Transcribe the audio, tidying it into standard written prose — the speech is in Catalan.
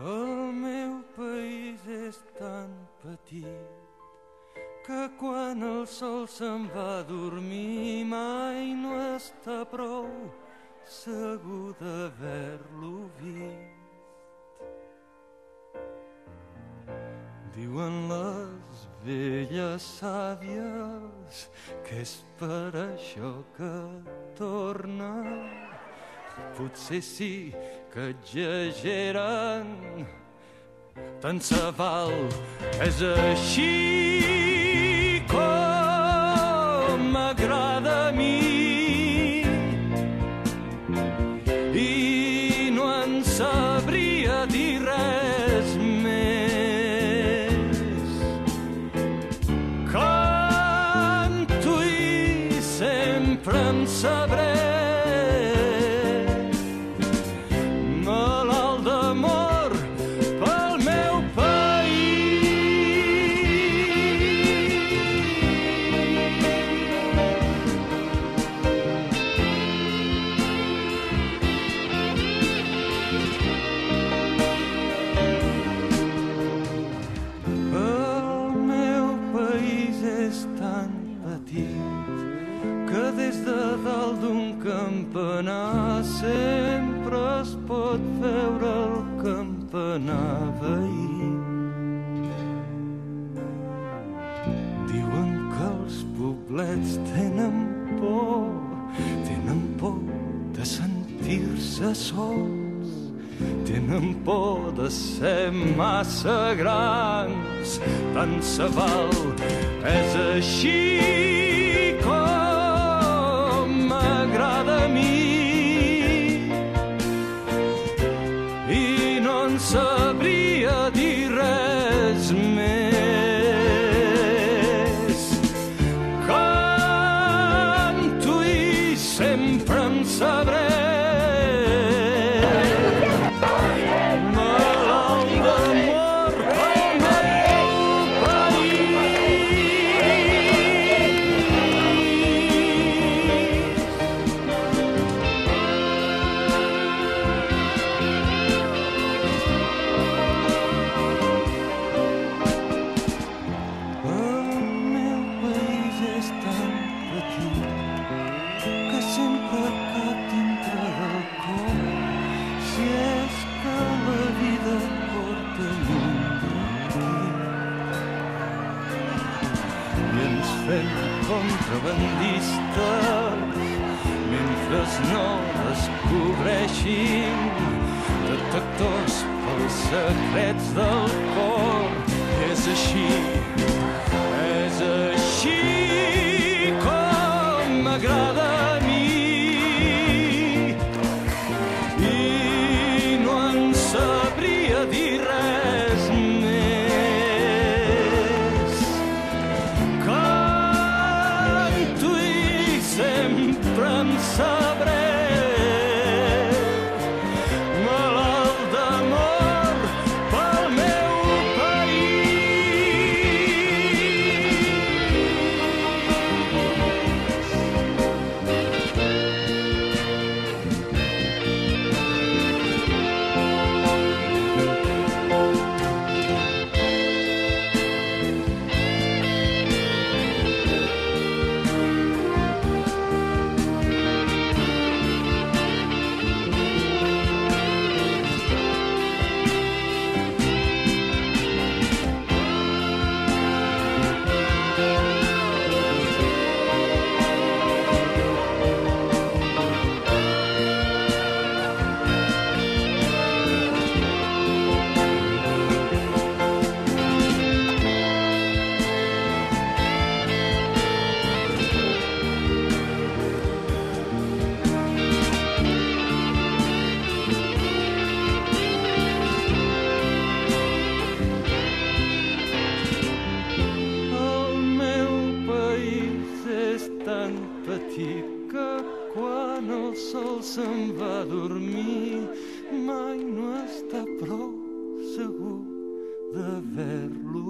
El meu país és tan petit que quan el sol se'n va a dormir mai no està prou segur d'haver-lo vist. Diuen les velles sàvies que és per això que torna. Potser sí que exageren, tant se val, és així com m'agrada a mi. I no en sabria dir res més. Canto i sempre en sabré. Campanar sempre es pot veure el campanar veí. Diuen que els poblets tenen por de sentir-se sols, tenen por de ser massa grans, tant se val, és així m'agrada a mi. I no en sabria dir res més. Canto i sempre en sabré. Fem contrabandistes mentre no descobreixin detectors pels secrets del cor. És així com m'agrada a mi. I no en sabria dir res més. Sempre en sabré, malalt d'amor pel meu que quan el sol se'n va a dormir mai no està prou segur d'haver-lo